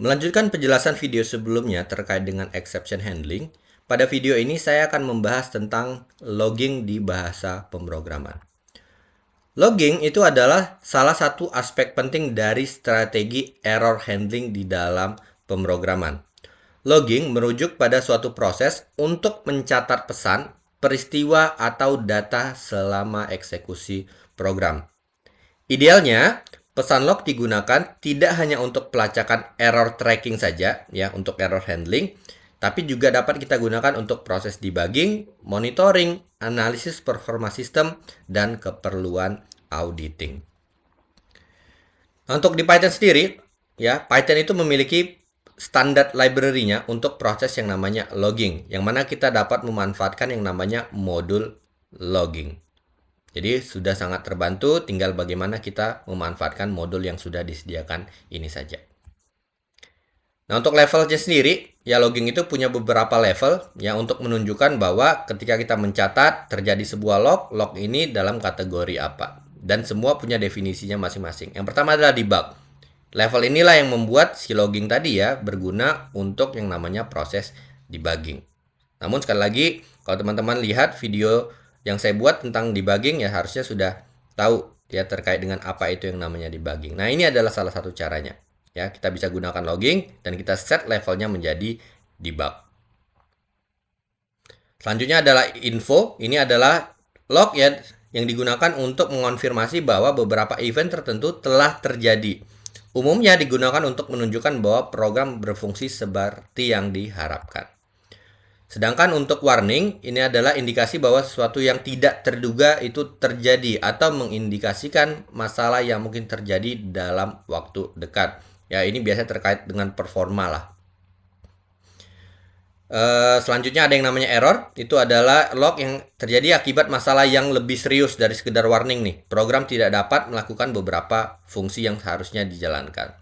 Melanjutkan penjelasan video sebelumnya terkait dengan exception handling, pada video ini saya akan membahas tentang logging di bahasa pemrograman. Logging itu adalah salah satu aspek penting dari strategi error handling di dalam pemrograman. Logging merujuk pada suatu proses untuk mencatat pesan, peristiwa, atau data selama eksekusi program. Idealnya, pesan log digunakan tidak hanya untuk pelacakan error tracking saja, ya, untuk error handling, tapi juga dapat kita gunakan untuk proses debugging, monitoring, analisis performa sistem, dan keperluan auditing. Nah, untuk di Python sendiri, ya, Python itu memiliki standar library-nya untuk proses yang namanya logging, yang mana kita dapat memanfaatkan yang namanya modul logging. Jadi sudah sangat terbantu, tinggal bagaimana kita memanfaatkan modul yang sudah disediakan ini saja. Nah, untuk levelnya sendiri, ya logging itu punya beberapa level ya untuk menunjukkan bahwa ketika kita mencatat terjadi sebuah log ini dalam kategori apa. Dan semua punya definisinya masing-masing. Yang pertama adalah debug. Level inilah yang membuat si logging tadi ya berguna untuk yang namanya proses debugging. Namun sekali lagi, kalau teman-teman lihat video yang saya buat tentang debugging ya harusnya sudah tahu ya terkait dengan apa itu yang namanya debugging. Nah, ini adalah salah satu caranya. Ya, kita bisa gunakan logging dan kita set levelnya menjadi debug. Selanjutnya adalah info. Ini adalah log ya yang digunakan untuk mengonfirmasi bahwa beberapa event tertentu telah terjadi. Umumnya digunakan untuk menunjukkan bahwa program berfungsi seperti yang diharapkan. Sedangkan untuk warning, ini adalah indikasi bahwa sesuatu yang tidak terduga itu terjadi atau mengindikasikan masalah yang mungkin terjadi dalam waktu dekat. Ya, ini biasanya terkait dengan performa lah. Selanjutnya ada yang namanya error. Itu adalah log yang terjadi akibat masalah yang lebih serius dari sekedar warning nih. Program tidak dapat melakukan beberapa fungsi yang harusnya dijalankan.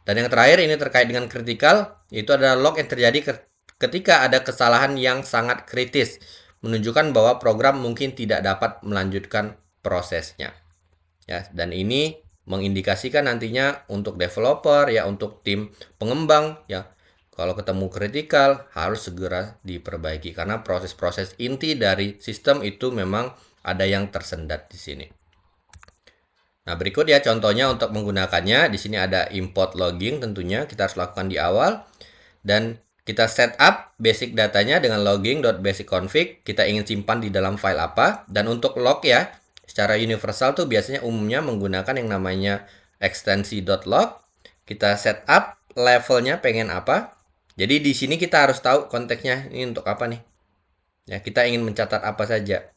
Dan yang terakhir ini terkait dengan kritikal. Itu adalah log yang terjadi ketika ada kesalahan yang sangat kritis. Menunjukkan bahwa program mungkin tidak dapat melanjutkan prosesnya. Ya, dan ini mengindikasikan nantinya untuk developer ya untuk tim pengembang ya kalau ketemu kritikal harus segera diperbaiki karena proses-proses inti dari sistem itu memang ada yang tersendat di sini. Nah, berikut ya contohnya untuk menggunakannya. Di sini ada import logging tentunya kita harus lakukan di awal dan kita setup basic datanya dengan logging.basicconfig. Kita ingin simpan di dalam file apa dan untuk log ya secara universal tuh biasanya umumnya menggunakan yang namanya ekstensi.log. Kita setup levelnya pengen apa. Jadi di sini kita harus tahu konteksnya ini untuk apa nih. Ya, kita ingin mencatat apa saja.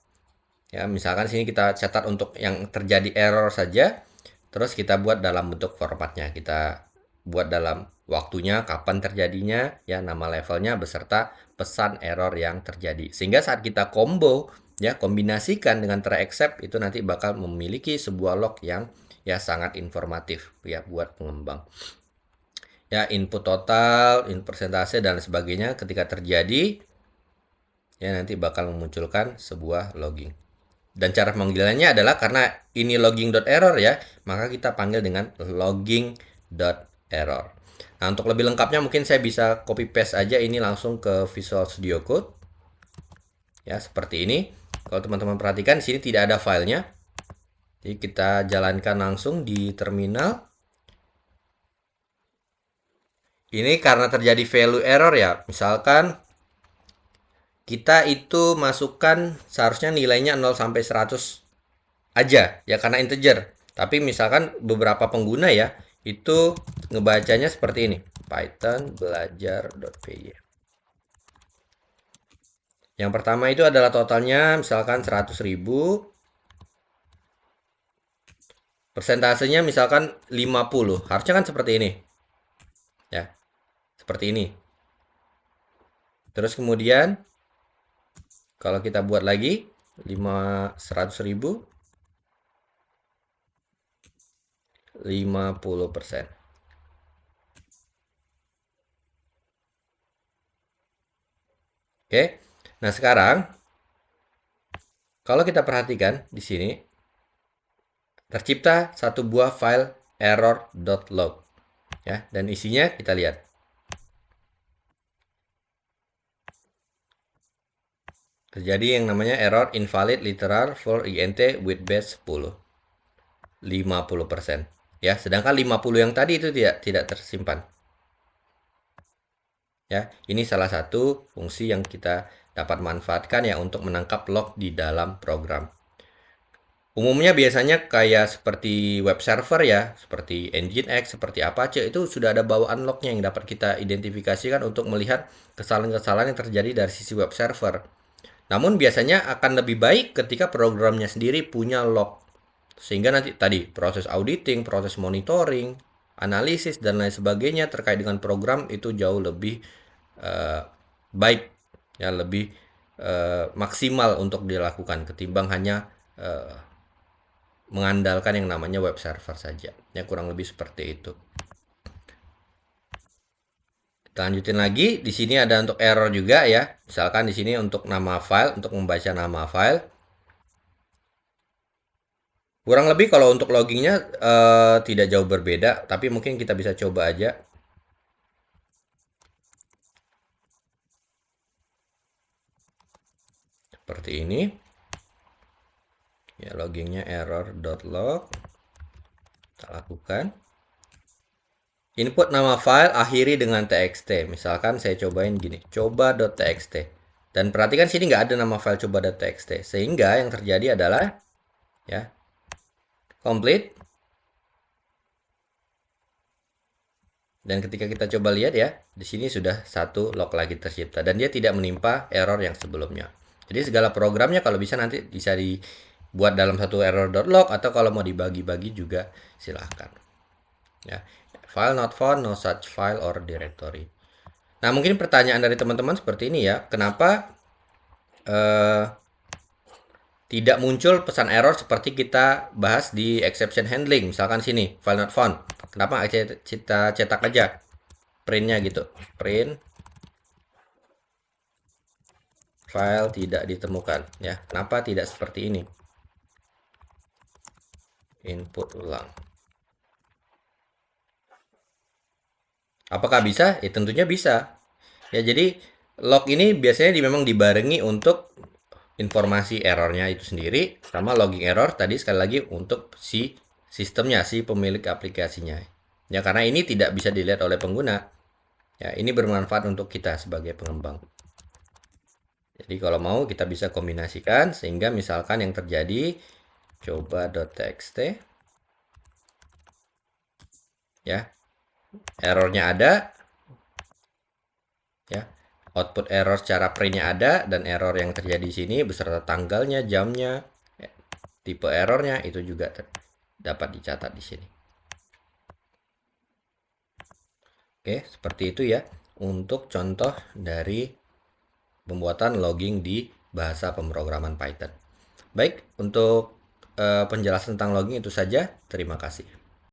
Ya, misalkan sini kita catat untuk yang terjadi error saja. Terus kita buat dalam bentuk formatnya. Kita buat dalam waktunya, kapan terjadinya, ya nama levelnya beserta pesan error yang terjadi. Sehingga saat kita combo, ya kombinasikan dengan try except itu nanti bakal memiliki sebuah log yang ya sangat informatif ya buat pengembang. Ya input total, input persentase dan sebagainya ketika terjadi ya nanti bakal memunculkan sebuah logging. Dan cara pemanggilannya adalah karena ini logging.error ya, maka kita panggil dengan logging.error. Nah, untuk lebih lengkapnya mungkin saya bisa copy paste aja ini langsung ke Visual Studio Code. Ya, seperti ini. Kalau teman-teman perhatikan di sini tidak ada filenya. Jadi kita jalankan langsung di terminal. Ini karena terjadi value error ya. Misalkan kita itu masukkan seharusnya nilainya 0 sampai 100 aja ya karena integer. Tapi misalkan beberapa pengguna ya itu ngebacanya seperti ini. Python belajar.py. Yang pertama itu adalah totalnya misalkan 100.000. Persentasenya misalkan 50. Harusnya kan seperti ini. Ya. Seperti ini. Terus kemudian kalau kita buat lagi 100.000 50%. Oke. Nah, sekarang kalau kita perhatikan di sini tercipta satu buah file error.log. Ya, dan isinya kita lihat. Terjadi yang namanya error invalid literal for INT with base 10. 50%. Ya, sedangkan 50 yang tadi itu tidak tersimpan. Ya, ini salah satu fungsi yang kita dapat manfaatkan ya untuk menangkap log di dalam program. Umumnya biasanya kayak seperti web server ya, seperti Nginx, seperti Apache, itu sudah ada bawaan lognya yang dapat kita identifikasikan untuk melihat kesalahan-kesalahan yang terjadi dari sisi web server. Namun biasanya akan lebih baik ketika programnya sendiri punya log. Sehingga nanti tadi proses auditing, proses monitoring, analisis, dan lain sebagainya terkait dengan program itu jauh lebih eh, baik, ya lebih maksimal untuk dilakukan ketimbang hanya eh, mengandalkan yang namanya web server saja. Ya kurang lebih seperti itu. Kita lanjutin lagi. Di sini ada untuk error juga ya. Misalkan di sini untuk nama file, untuk membaca nama file. Kurang lebih kalau untuk loggingnya tidak jauh berbeda, tapi mungkin kita bisa coba aja. Seperti ini. Ya, loggingnya error.log. Kita lakukan. Input nama file akhiri dengan txt. Misalkan saya cobain gini, coba.txt. Dan perhatikan sini nggak ada nama file coba.txt. Sehingga yang terjadi adalah ya complete. Dan ketika kita coba lihat ya, di sini sudah satu log lagi tercipta dan dia tidak menimpa error yang sebelumnya. Jadi segala programnya kalau bisa nanti bisa dibuat dalam satu error.log atau kalau mau dibagi-bagi juga silahkan. Ya, file not found, no such file or directory. Nah, mungkin pertanyaan dari teman-teman seperti ini ya, kenapa tidak muncul pesan error seperti kita bahas di exception handling, misalkan sini, file not found. Kenapa kita cetak aja printnya gitu, print file tidak ditemukan ya. Kenapa tidak seperti ini? Input ulang. Apakah bisa? Ya tentunya bisa. Ya jadi log ini biasanya memang dibarengi untuk informasi errornya itu sendiri sama logging error tadi sekali lagi untuk si sistemnya, si pemilik aplikasinya. Ya karena ini tidak bisa dilihat oleh pengguna. Ya ini bermanfaat untuk kita sebagai pengembang. Jadi kalau mau kita bisa kombinasikan sehingga misalkan yang terjadi coba.txt ya errornya ada ya output error secara printnya ada dan error yang terjadi di sini beserta tanggalnya, jamnya, tipe errornya itu juga dapat dicatat di sini. Oke, seperti itu ya untuk contoh dari pembuatan logging di bahasa pemrograman Python. Baik, untuk penjelasan tentang logging itu saja. Terima kasih.